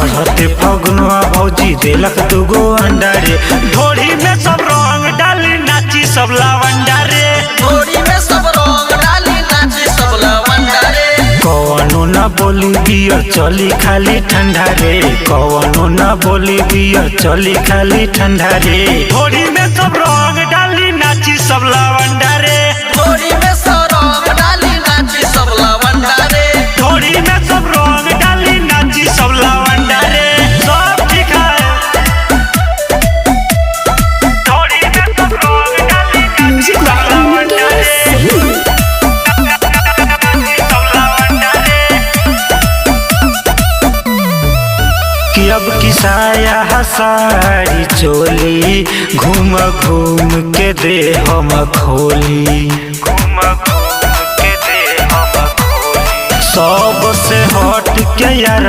चढ़ते फगुनवा भौजी देलक दुगो अंडा रे। ढोरी में सब रंग डाली नाची सब लवंडा रे। ढोरी में सब रंग डाली नाची सब लवंडा रे। कवनो न बोली बियर चली खाली ठंडा रे। कवनो न बोली बियर चली खाली ठंडा रे। ढोरी में सब रंग डाली नाची सब लवंडा रे। ढोरी में सब रंग डाली नाची सब लवंडा रे। ढोरी में सब रंग डाली नाची सब लवंडा रे। सब ठीक है। ढोरी में सब रंग डाली नाची सब लवंडा रे। सब लवंडा रे। कि अब किसाया हसारी चोली घूम घूम के दे हम खोली। घूम घूम के दे हम खोली। सब से हट के यार